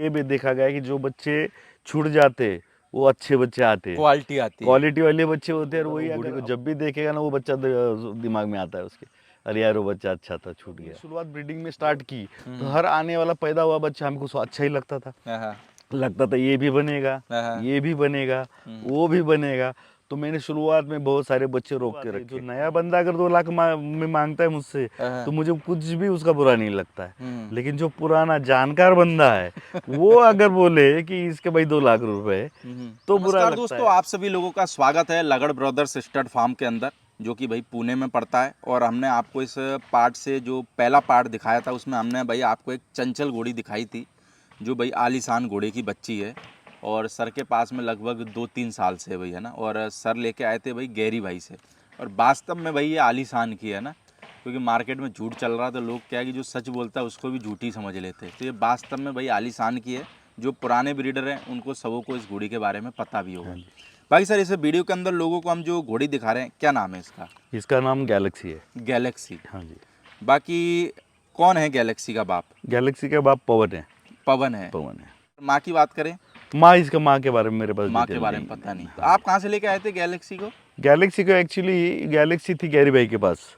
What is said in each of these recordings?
ये भी देखा गया है कि जो बच्चे छूट जाते वो अच्छे बच्चे आते, क्वालिटी आती है। क्वालिटी वाले बच्चे होते हैं। और वही अगर जब भी देखेगा ना वो बच्चा दिमाग में आता है उसके, अरे यार वो बच्चा अच्छा था, छूट गया। शुरुआत ब्रीडिंग में स्टार्ट की तो हर आने वाला पैदा हुआ बच्चा हमको अच्छा ही लगता था। लगता था ये भी बनेगा, ये भी बनेगा, वो भी बनेगा। तो मैंने शुरुआत में बहुत सारे बच्चे रोक के रखे। जो नया बंदा अगर 2 लाख में मांगता है मुझसे तो मुझे कुछ भी उसका बुरा नहीं लगता है। लेकिन जो पुराना जानकार बंदा है वो अगर बोले कि इसके भाई 2 लाख रुपए तो बुरा लगता दोस्तों, है। आप सभी लोगों का स्वागत है लगड़ ब्रदर्स स्टड फार्म के अंदर, जो कि भाई पुणे में पड़ता है। और हमने आपको इस पार्ट से जो पहला पार्ट दिखाया था उसमें हमने भाई आपको एक चंचल घोड़ी दिखाई थी, जो भाई आलीशान घोड़े की बच्ची है और सर के पास में लगभग 2-3 साल से भाई, है ना। और सर लेके आए थे भाई गैरी भाई से। और वास्तव में भाई ये आलीशान की है ना, क्योंकि मार्केट में झूठ चल रहा था, लोग क्या है कि जो सच बोलता है उसको भी झूठी समझ लेते हैं। तो ये वास्तव में भाई आलीशान की है। जो पुराने ब्रीडर हैं उनको सबों को इस घोड़ी के बारे में पता भी होगा। बाकी सर, इस वीडियो के अंदर लोगों को हम जो घोड़ी दिखा रहे हैं, क्या नाम है इसका? इसका नाम गैलेक्सी है। गैलेक्सी। हाँ जी। बाकी कौन है गैलेक्सी का बाप? गैलेक्सी के बाप पवन है। पवन है। पवन है। माँ की बात करें? इसका माँ के बारे में मेरे पास माँ के डिटेल बारे में नहीं पता नहीं। है। तो आप कहाँ से लेके आए थे गैलेक्सी को? गैलेक्सी को एक्चुअली गैलेक्सी थी गैरी भाई के पास।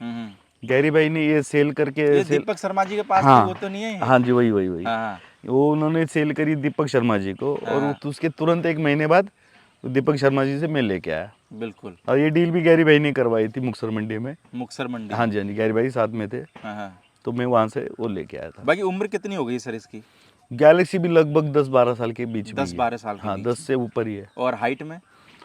गैरी भाई ने ये सेल करके ये दीपक शर्मा जी के पास हाँ, थी, वो तो नहीं है ये? हाँ जी, वही हाँ। वो उन्होंने सेल करी दीपक शर्मा जी को। और उसके तुरंत 1 महीने बाद दीपक शर्मा जी से मैं लेके आया। बिल्कुल। और ये डील भी गैरी भाई ने करवाई थी मुक्तसर मंडी में। मुक्तसर मंडी? हाँ जी, गैरी भाई साथ में थे। तो मैं वहाँ से वो लेके आया था। बाकी उम्र कितनी हो गई सर इसकी? गैलेक्सी भी लगभग 10-12 साल के बीच में 10-12 साल के हाँ, बीच 10 से ऊपर ही है। और हाइट में?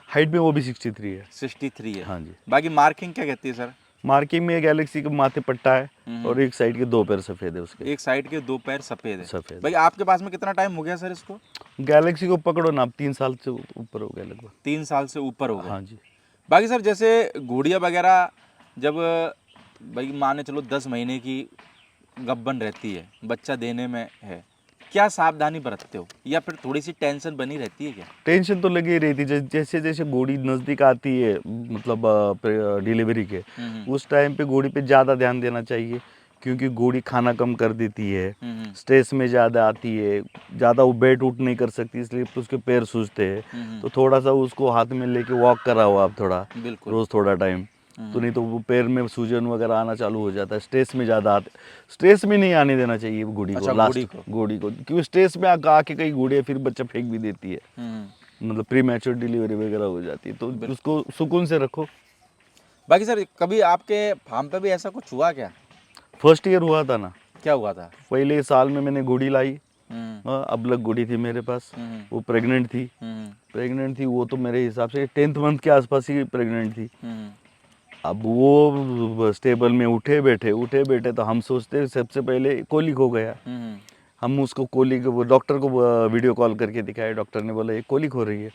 हाइट में वो भी 63 है। 63 है। हाँ जी। बाकी मार्किंग क्या कहती है सर? मार्किंग में गैलेक्सी का माथे पट्टा है और एक साइड के 2 पैर सफेद है उसके। एक साइड के 2 पैर सफेद है। सफेद। भाई आपके पास में कितना टाइम हो गया सर इसको? गैलेक्सी को पकड़ो ना, आप 3 साल से ऊपर हो गया लगभग। 3 साल से ऊपर हो गया। हाँ जी। बाकी सर, जैसे घोड़ियाँ वगैरह जब भाई माने चलो 10 महीने की गब्बन रहती है, बच्चा देने में है, क्या सावधानी बरतते हो या फिर थोड़ी सी टेंशन बनी रहती है क्या? टेंशन तो लगी रहती है। जैसे जैसे घोड़ी नज़दीक आती है मतलब डिलीवरी के, उस टाइम पे घोड़ी पे ज़्यादा ध्यान देना चाहिए, क्योंकि घोड़ी खाना कम कर देती है, स्ट्रेस में ज़्यादा आती है, ज़्यादा वो बैठ उठ नहीं कर सकती, इसलिए तो उसके पैर सूजते हैं। तो थोड़ा सा उसको हाथ में लेके वॉक कराओ आप थोड़ा, रोज़ थोड़ा टाइम। तो नहीं तो वो पैर में सूजन वगैरह आना चालू हो जाता है। स्ट्रेस में ज़्यादा आते, स्ट्रेस में नहीं आने देना चाहिए घोड़ी को। घोड़ी को क्योंकि स्ट्रेस में आके कई घोड़ियाँ फिर बच्चा फेंक भी देती है, मतलब प्री मैच्योर डिलीवरी वगैरह हो जाती है। तो उसको सुकून से रखो। बाकी सर, कभी आपके फार्म पे भी ऐसा कुछ हुआ क्या? फर्स्ट ईयर हुआ था ना। क्या हुआ था? पहले साल में मैंने घोड़ी लाई, अबलग घोड़ी थी मेरे पास। वो प्रेग्नेंट थी। वो तो मेरे हिसाब से 10th मंथ के आसपास ही प्रेग्नेंट थी। अब वो स्टेबल में उठे बैठे तो हम सोचते सबसे पहले कोलिक हो गया। हम उसको कोलिक, वो डॉक्टर को वीडियो कॉल करके दिखाया। डॉक्टर ने बोला ये कोलिक हो रही है,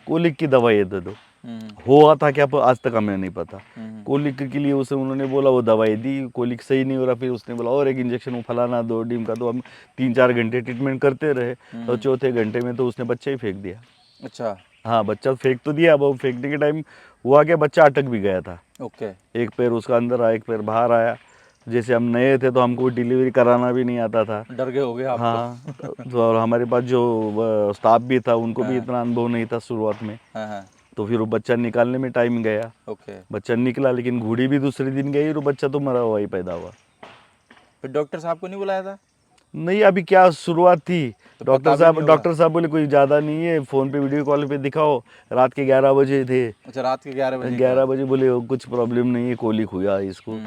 कोलिक की दवाई दे दो। हुआ था क्या आज तक हमें नहीं पता। कोलिक के लिए उसे उन्होंने बोला, वो दवाई दी, कोलिक सही नहीं हो रहा। फिर उसने बोला और एक इंजेक्शन वो फलाना दो डीम का। तो हम 3-4 घंटे ट्रीटमेंट करते रहे और चौथे घंटे में तो उसने बच्चा ही फेंक दिया। अच्छा। हाँ, बच्चा फेंक तो दिया। अब वो फेंकने के टाइम हुआ क्या, बच्चा अटक भी गया था। ओके। एक पैर उसका अंदर आया, एक पैर बाहर आया। जैसे हम नए थे तो हमको डिलीवरी कराना भी नहीं आता था। डर गए होगे आप? हाँ। तो और हमारे पास जो स्टाफ भी था उनको भी इतना अनुभव नहीं था शुरुआत में। तो फिर वो बच्चा निकालने में टाइम गया। ओके। बच्चा निकला, लेकिन घोड़ी भी दूसरे दिन गई और बच्चा तो मरा हुआ ही पैदा हुआ। फिर डॉक्टर साहब को नहीं बुलाया था? नहीं, अभी क्या शुरुआत थी। तो डॉक्टर साहब बोले कोई ज़्यादा नहीं है, फ़ोन पे वीडियो कॉल पे दिखाओ। रात के 11 बजे थे। अच्छा, रात के 11 बजे? 11 बजे बोले कुछ प्रॉब्लम नहीं है, कोलिक हुआ इसको,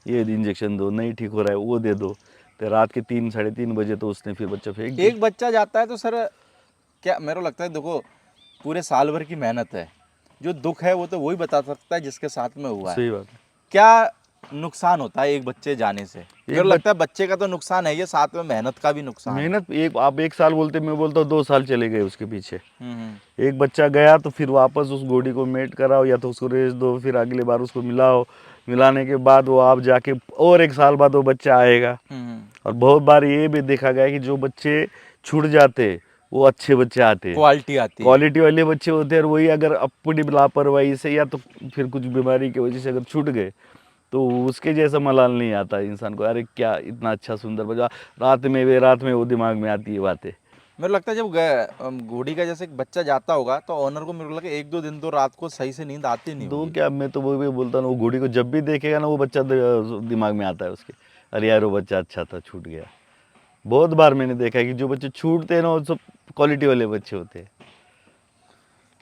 ये इंजेक्शन दो, नहीं ठीक हो रहा है वो दे दो। तो रात के 3-3:30 बजे तो उसने फिर बच्चा फेंक दिया। एक बच्चा जाता है तो सर, क्या मेरे को लगता है, देखो पूरे साल भर की मेहनत है, जो दुख है वो तो वही बता सकता है जिसके साथ में हुआ है। सही बात है। क्या नुकसान होता है एक बच्चे जाने से? मेरे लगता है बच्चे का तो नुकसान है, ये साथ में मेहनत का भी नुकसान है। मेहनत आप 1 साल बोलते, मैं बोलता हूँ 2 साल चले गए उसके पीछे। एक बच्चा गया तो फिर वापस उस घोड़ी को मेट कराओ या तो उसको रेस दो, फिर अगली बार उसको मिलाओ। मिलाने के बाद वो आप जाके और 1 साल बाद वो बच्चा आएगा। और बहुत बार ये भी देखा गया है कि जो बच्चे छूट जाते वो अच्छे बच्चे आते, क्वालिटी आती है, क्वालिटी वाले बच्चे होते हैं। और वही अगर अपनी लापरवाही से या तो फिर कुछ बीमारी की वजह से अगर छूट गए तो उसके जैसा मलाल नहीं आता इंसान को। अरे क्या इतना अच्छा सुंदर बजा, रात में वो दिमाग में आती है बातें। मेरे को लगता है जब घोड़ी का जैसे एक बच्चा जाता होगा तो ऑनर को मेरे को लगता है 1-2 दिन तो रात को सही से नींद आती नहीं दो होगी। क्या, मैं तो वो भी बोलता ना, वो घोड़ी को जब भी देखेगा ना वो बच्चा दिमाग में आता है उसके, अरे यार वो बच्चा अच्छा था, छूट गया। बहुत बार मैंने देखा है कि जो बच्चे छूटते हैं ना वो सब क्वालिटी वाले बच्चे होते हैं।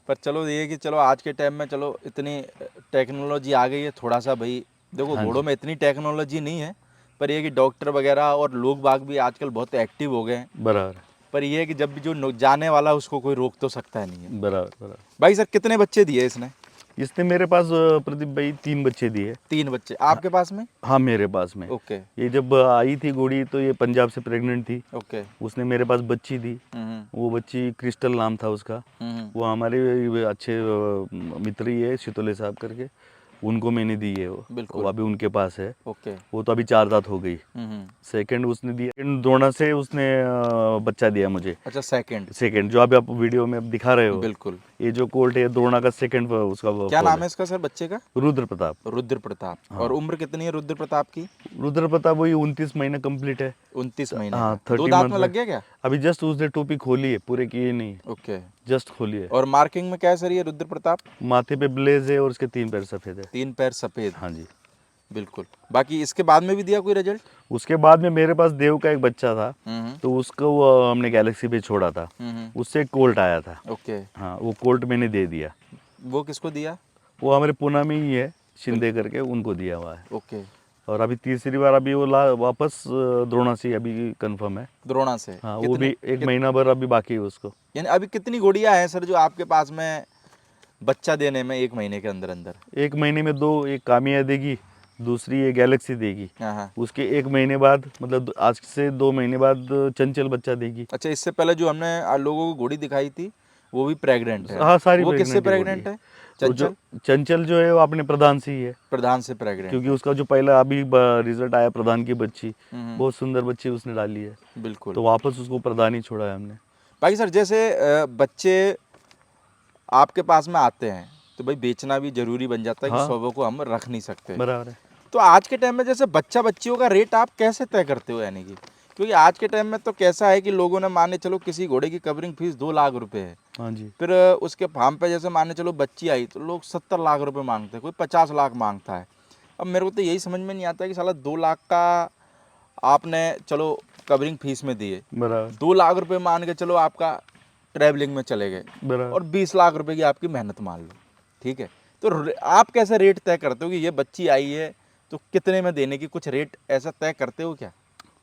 पर चलो ये है कि चलो आज के टाइम में चलो इतनी टेक्नोलॉजी आ गई है, थोड़ा सा भाई देखो हाँ घोड़ों जी, में इतनी टेक्नोलॉजी नहीं है, पर ये है कि डॉक्टर वगैरह और लोग बाग भी आजकल बहुत एक्टिव हो गए हैं। बराबर पर ये है कि जब भी जो जाने वाला उसको कोई रोक तो सकता नहीं है। बराबर बराबर। भाई सर कितने बच्चे दिए इसने? इसने मेरे पास प्रदीप भाई 3 बच्चे दिए। 3 बच्चे आपके पास में? हाँ मेरे पास में। ओके ये जब आई थी घोड़ी तो ये पंजाब से प्रेग्नेंट थी, ओके। उसने मेरे पास बच्ची दी। हम्म वो बच्ची क्रिस्टल नाम था उसका। हम्म। वो हमारे अच्छे मित्र ही है, शितोले साहब करके, उनको मैंने दी है वो बिल्कुल। अभी उनके पास है। ओके। वो तो अभी 4 दांत हो गई। हम्म। सेकंड उसने दिया, सेकंड द्रोणा से उसने बच्चा दिया मुझे। अच्छा सेकंड। सेकंड जो अभी आप वीडियो में दिखा रहे हो, बिल्कुल। ये जो कोल्ट है द्रोणा का सेकंड उसका क्या फोल नाम है इसका सर बच्चे का? रुद्र प्रताप। रुद्र प्रताप। हाँ। और उम्र कितनी है रुद्र प्रताप की? रुद्र प्रताप वही 29 महीने कंप्लीट है। 29 महीने हाँ का। 2 30 दांत मंथ में लग गया क्या? अभी जस्ट उसने टोपी खोली है, पूरे किए नहीं, ओके। जस्ट खोली है। और मार्किंग में क्या है सर ये रुद्र प्रताप? माथे पे ब्लेज है और उसके 3 पैर सफेद है। 3 पैर सफेद। हाँ जी। बिल्कुल। बाकी इसके बाद में भी दिया कोई रिजल्ट? उसके बाद में मेरे पास देव का एक बच्चा था, हम्म तो उसको हमने गैलेक्सी पे छोड़ा था। उससे एक कोल्ट आया था। ओके। हाँ वो कोल्ट मैंने दे दिया। वो किसको दिया? वो हमारे पूना में ही है, शिंदे करके, उनको दिया हुआ है। ओके। और अभी तीसरी बार अभी वो वापस द्रोणा से अभी कंफर्म है। द्रोणा से? हाँ वो भी एक महीना भर अभी बाकी है उसको। यानी अभी कितनी घोड़ियां हैं सर जो आपके पास में बच्चा देने में 1 महीने के अंदर अंदर? 1 महीने में 2, एक कामिया देगी, दूसरी ये गैलेक्सी देगी। हाँ। उसके 1 महीने बाद, मतलब आज से 2 महीने बाद चंचल बच्चा देगी। अच्छा इससे पहले जो हमने लोगों को घोड़ी दिखाई थी वो भी प्रेग्नेंट है? हाँ सारी वो किससे प्रेग्नेंट प्रेग्नेंट है? तो जो चंचल? चंचल जो है वो अपने प्रधान से ही है, प्रधान से प्रेग्नेंट? क्योंकि उसका जो पहला अभी रिजल्ट आया प्रधान की बच्ची, बहुत सुंदर बच्ची उसने डाली है, बिल्कुल। तो वापस उसको प्रधान ही छोड़ा है हमने। भाई सर जैसे बच्चे आपके पास में आते हैं तो भाई बेचना भी जरूरी बन जाता है कि हाँ 100 को हम रख नहीं सकते। बराबर है। तो आज के टाइम में जैसे बच्चियों का रेट आप कैसे तय करते हो? यानी कि क्योंकि आज के टाइम में तो कैसा है कि लोगों ने माने चलो किसी घोड़े की कवरिंग फीस 2 लाख रुपए है, हाँ जी। फिर उसके फार्म पे जैसे माने चलो बच्ची आई तो लोग 70 लाख रुपए मांगते हैं, कोई 50 लाख मांगता है। अब मेरे को तो यही समझ में नहीं आता कि साला 2 लाख का आपने चलो कवरिंग फीस में दिए, बराबर 2 लाख रुपए मान के चलो आपका ट्रैवलिंग में चले गए, बराबर। और 20 लाख रुपए की आपकी मेहनत मान लो, ठीक है। तो आप कैसे रेट तय करते हो कि ये बच्ची आई है तो कितने में देने की, कुछ रेट ऐसा तय करते हो क्या?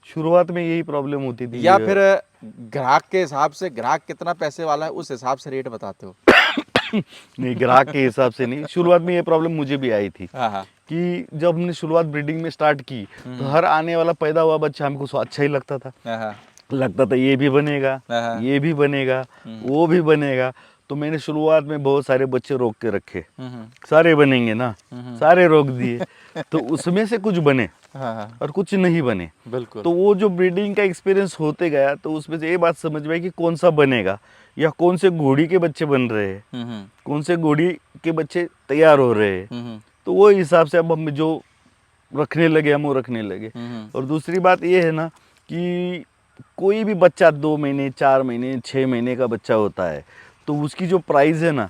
शुरुआत में यही प्रॉब्लम होती थी। या फिर ग्राहक के हिसाब से, ग्राहक कितना पैसे वाला है उस हिसाब से रेट बताते हो? नहीं ग्राहक के हिसाब से नहीं, शुरुआत में ये प्रॉब्लम मुझे भी आई थी हाँ। कि जब हमने शुरुआत ब्रीडिंग में स्टार्ट की तो हर आने वाला पैदा हुआ बच्चा हमको अच्छा ही लगता था। हाँ। लगता था ये भी बनेगा, हाँ। ये भी बनेगा, वो भी बनेगा। तो मैंने शुरुआत में बहुत सारे बच्चे रोक के रखे, सारे बनेंगे ना, सारे रोक दिए, तो उसमें से कुछ बने हाँ। और कुछ नहीं बने। बिल्कुल। तो वो जो ब्रीडिंग का एक्सपीरियंस होते गया तो उसमें से ये बात समझ में आई कि कौन सा बनेगा, या कौन से घोड़ी के बच्चे बन रहे हैं, कौन से घोड़ी के बच्चे तैयार हो रहे हैं। तो वो हिसाब से अब हम जो रखने लगे हम वो रखने लगे। और दूसरी बात ये है ना कि कोई भी बच्चा 2 महीने 4 महीने 6 महीने का बच्चा होता है तो उसकी जो प्राइस है ना,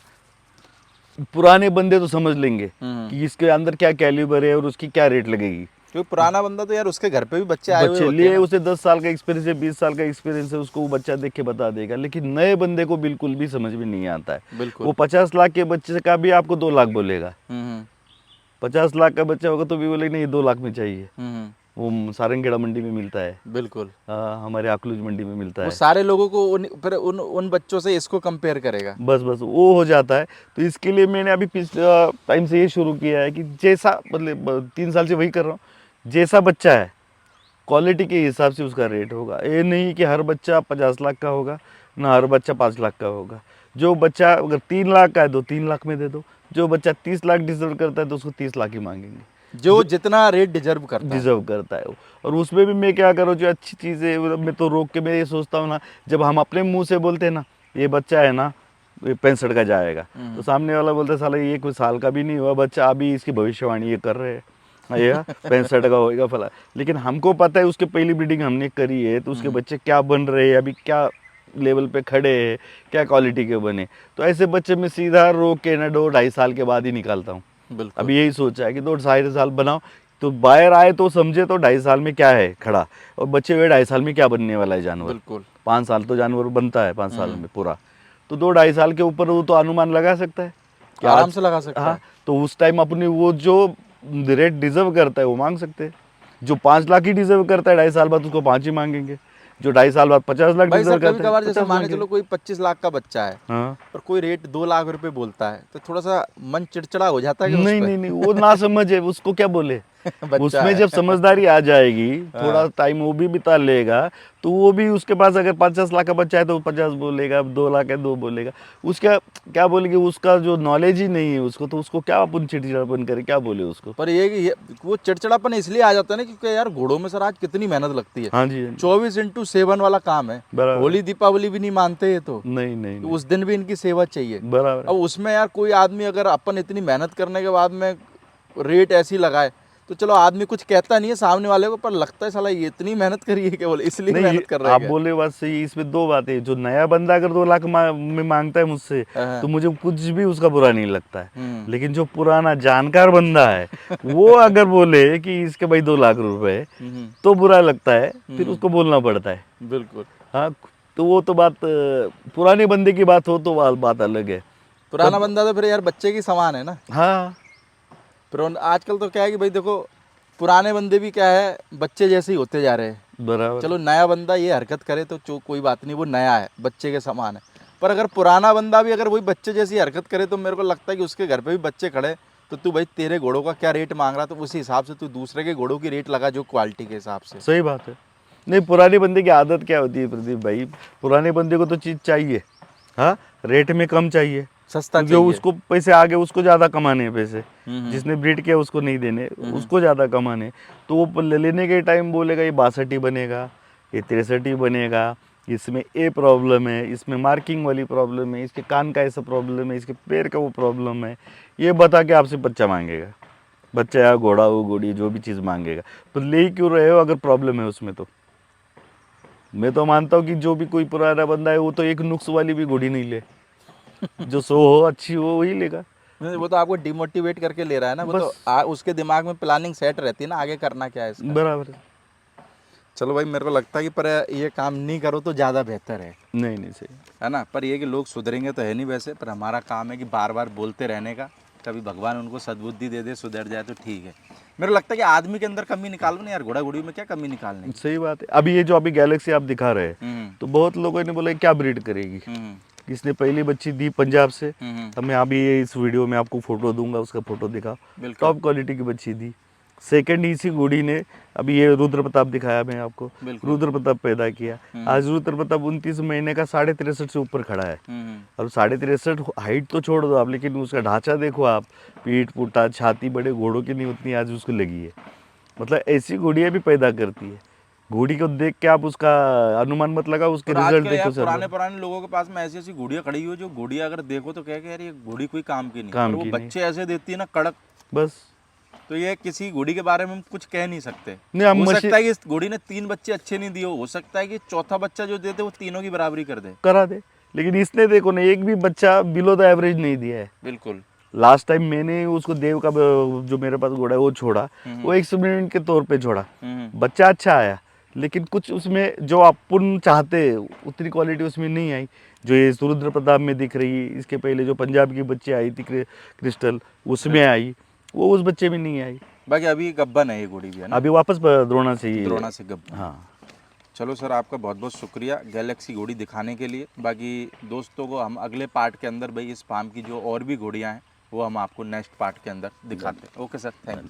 पुराने बंदे तो समझ लेंगे कि इसके अंदर क्या कैलिबर है और उसकी क्या रेट लगेगी। क्योंकि पुराना बंदा तो यार उसके घर पे भी बच्चे आए हुए बच्चे होते लिए हैं ना। उसे 10 साल का एक्सपीरियंस है, 20 साल का एक्सपीरियंस है, उसको वो बच्चा देख के बता देगा। लेकिन नए बंदे को बिल्कुल भी समझ में नहीं आता है। बिल्कुल। वो 50 लाख के बच्चे का भी आपको 2 लाख बोलेगा। 50 लाख का बच्चा होगा तो भी बोलेगा नहीं 2 लाख में चाहिए। वो सारंगखेड़ा मंडी में मिलता है, बिल्कुल। हमारे अकलूज मंडी में मिलता वो है। सारे लोगों को फिर उन बच्चों से इसको कंपेयर करेगा। बस वो हो जाता है। तो इसके लिए मैंने अभी पिछले टाइम से ये शुरू किया है कि जैसा, मतलब 3 साल से वही कर रहा हूँ, जैसा बच्चा है क्वालिटी के हिसाब से उसका रेट होगा। ये नहीं कि हर बच्चा 50 लाख का होगा, ना हर बच्चा 5 लाख का होगा। जो बच्चा अगर 3 लाख का है तो 3 लाख में दे दो, जो बच्चा 30 लाख डिजर्व करता है तो उसको 30 लाख ही मांगेंगे, जो जितना रेट डिजर्व करता है। और उसमें भी मैं क्या करूँ, जो अच्छी चीज़ है मैं तो रोक के मैं ये सोचता हूँ ना, जब हम अपने मुंह से बोलते हैं ना ये बच्चा है ना ये 65 का जाएगा, तो सामने वाला बोलता है साला ये कोई साल का भी नहीं हुआ बच्चा, अभी इसकी भविष्यवाणी ये कर रहे हैं, ये 65 का होएगा फला। लेकिन हमको पता है उसके पहली ब्रीडिंग हमने करी है तो उसके बच्चे क्या बन रहे हैं, अभी क्या लेवल पे खड़े हैं, क्या क्वालिटी के बने। तो ऐसे बच्चे में सीधा रोक के ना 2-2.5 साल के बाद ही निकालता हूँ। बिल्कुल। अभी यही सोचा है कि 2-2.5 साल बनाओ, तो बाहर आए तो समझे तो 2.5 साल में क्या है खड़ा, और बच्चे हुए 2.5 साल में क्या बनने वाला है जानवर। बिल्कुल। 5 साल तो जानवर बनता है, 5 साल में पूरा। तो 2-2.5 साल के ऊपर वो तो अनुमान लगा सकता है कि आराम आज, से लगा सकता हाँ, है। तो उस टाइम अपनी वो जो रेट डिजर्व करता है वो मांग सकते हैं। जो 5 लाख ही डिजर्व करता है 2.5 साल बाद, उसको 5 ही मांगेंगे। जो 2.5 साल बाद 50 लाख भाई डिजर्व साहब कभी करता है कभार जैसे 50 मान के मांगे। चलो कोई 25 लाख का बच्चा है हाँ, और कोई रेट 2 लाख रुपए बोलता है, तो थोड़ा सा मन चिड़चिड़ा हो जाता है कि उस नहीं पे। नहीं नहीं, वो ना समझ है, उसको क्या बोले। बच्चा उसमें है। जब समझदारी आ जाएगी, थोड़ा हाँ। टाइम वो भी बिता लेगा, तो वो भी उसके पास अगर 50 लाख का बच्चा है तो 50 बोलेगा, 2 लाख है 2 बोलेगा। उसका क्या बोलेंगे, उसका जो नॉलेज ही नहीं है उसको, तो उसको क्या अपन चिड़चिड़ापन करे, क्या बोले उसको। पर ये कि वो चिड़चिड़ापन इसलिए आ जाता है ना, क्योंकि यार घोड़ों में सर आज कितनी मेहनत लगती है। हाँ जी, हाँ जी, 24/7 वाला काम है। बराबर है। होली दीपावली भी नहीं मानते ये तो, नहीं नहीं कि नहीं, उस दिन भी इनकी सेवा चाहिए। बराबर अब है। उसमें यार कोई आदमी अगर अपन इतनी मेहनत करने के बाद में रेट ऐसी लगाए, तो चलो आदमी कुछ कहता नहीं है सामने वाले को, पर लगता है साला ये इतनी मेहनत करी है केवल इसलिए नहीं, मेहनत कर रहे आप हैं बोले बात सही। इसमें दो बातें, जो नया बंदा अगर 2 लाख में मांगता है मुझसे, क्या। तो मुझे कुछ भी उसका बुरा नहीं लगता है। हम्म। लेकिन जो पुराना जानकार बंदा है, वो अगर बोले कि इसके भाई 2 लाख रुपए, हम्म। तो बुरा लगता है, फिर हम्म। उसको बोलना पड़ता है। बिल्कुल। हाँ, तो वो तो बात पुराने बंदे की बात हो तो बात अलग है पुराना तब। बंदा तो फिर यार बच्चे की समान है ना। हाँ, फिर आजकल तो क्या है कि भाई देखो, पुराने बंदे भी क्या है, बच्चे जैसे ही होते जा रहे हैं। बराबर। चलो नया बंदा ये हरकत करे तो कोई बात नहीं, वो नया है, बच्चे के समान है। पर अगर पुराना बंदा भी अगर वही बच्चे जैसी हरकत करे, तो मेरे को लगता है कि उसके घर पे भी बच्चे खड़े, तो तू भाई तेरे घोड़ों का क्या रेट मांग रहा, तो उसी हिसाब से तू दूसरे के घोड़ों की रेट लगा, जो क्वालिटी के हिसाब से। सही बात है। नहीं, पुराने बंदे की आदत क्या होती है प्रदीप भाई, पुराने बंदे को तो चीज़ चाहिए, हाँ, रेट में कम चाहिए, सस्ता क्योंकि चाहिए। उसको पैसे आगे, उसको ज़्यादा कमाने हैं पैसे। हम्म। जिसने ब्रीड किया उसको नहीं देने, उसको ज़्यादा कमाने। तो वो लेने के टाइम बोलेगा ये 62 ही बनेगा, ये 63 ही बनेगा, इसमें ये प्रॉब्लम है, इसमें मार्किंग वाली प्रॉब्लम है, इसके कान का ऐसा प्रॉब्लम है, इसके पैर का वो प्रॉब्लम है, ये बता के आपसे बच्चा मांगेगा। बच्चा या घोड़ा हो, घोड़ी, जो भी चीज़ मांगेगा। तो ले ही क्यों रहे हो अगर प्रॉब्लम है उसमें। तो मैं तो मानता हूँ कि जो भी कोई पुराना बंदा है, वो तो एक नुक्स वाली भी घोड़ी नहीं ले, जो सो हो, अच्छी हो, वही लेगा। नहीं, वो तो आपको डिमोटिवेट करके ले रहा है ना, वो तो बस, उसके दिमाग में प्लानिंग सेट रहती है ना, आगे करना क्या है इसका। बराबर है। चलो भाई, मेरे को लगता है कि पर ये काम नहीं करो तो ज़्यादा बेहतर नहीं नहीं, सही। है ना। पर ये कि लोग सुधरेंगे तो है नहीं वैसे, पर हमारा काम है कि बार बार बोलते रहने का, कभी भगवान उनको सद्बुद्धि दे दे, सुधर जाए तो ठीक है। मेरे को लगता है कि आदमी के अंदर कमी निकालो ना यार, घोड़ा घोड़ी में क्या कमी निकालनी। सही बात है। अभी ये जो अभी गैलेक्सी आप दिखा रहे हैं, हम्म। तो बहुत लोगों ने बोला क्या ब्रीड करेगी। हम्म। इसने पहली बच्ची दी पंजाब से, हम्म। अब मैं अभी इस वीडियो में आपको फोटो दूंगा, उसका फोटो दिखा, बिल्कुल। टॉप क्वालिटी की बच्ची दी। सेकंड इसी घोड़ी ने, अभी ये रुद्र प्रताप दिखाया मैं आपको, बिल्कुल। रुद्र प्रताप पैदा किया। आज रुद्र प्रताप 29 महीने का 63.5 से ऊपर खड़ा है। हम्म। अब 63.5 हाइट तो छोड़ दो आप, लेकिन उसका ढांचा देखो आप, पीठ पुट्टा छाती बड़े घोड़ों की नहीं उतनी आज उसको लगी है। मतलब ऐसी घोड़ियाँ भी पैदा करती है। घोड़ी को देख के आप उसका अनुमान मत लगा, उसके और रिजल्ट आजकल यार देखो सर। पुराने लोगों के पास में ऐसी ऐसी घोड़ियाँ खड़ी हुई, जो घोड़ियाँ अगर देखो तो कह के यार ये घोड़ी कोई काम की नहीं, और काम वो की नहीं, बच्चे ऐसे देती है ना कड़क। बस। तो ये किसी घोड़ी के बारे में हम कुछ कह नहीं सकते। नहीं, हम हो मशीन सकता है कि इस घोड़ी ने 3 बच्चे अच्छे नहीं दिए, हो सकता है कि चौथा बच्चा जो देते वो तीनों की बराबरी कर दे। करा दे, लेकिन इसने देखो ना एक भी बच्चा बिलो द एवरेज नहीं दिया है। बिल्कुल। लास्ट टाइम मैंने उसको देव का जो मेरे पास घोड़ा है वो छोड़ा, वो एक्सपेरिमेंट के तौर पे छोड़ा। बच्चा अच्छा आया, लेकिन कुछ उसमें जो अपन चाहते उतनी क्वालिटी उसमें नहीं आई, जो ये रुद्र प्रताप में दिख रही। इसके पहले जो पंजाब की बच्ची आई थी क्रिस्टल, उसमें आई, वो उस बच्चे में नहीं आई। बाकी अभी गब्बन है ये घोड़ी भी, है ना। अभी वापस द्रोणा से ही। द्रोणा से गब्बन। हाँ, चलो सर, आपका बहुत बहुत शुक्रिया गैलेक्सी घोड़ी दिखाने के लिए। बाकी दोस्तों को हम अगले पार्ट के अंदर भाई इस फार्म की जो और भी घोड़ियाँ हैं वो हम आपको नेक्स्ट पार्ट के अंदर दिखाते हैं। Okay sir, thank you.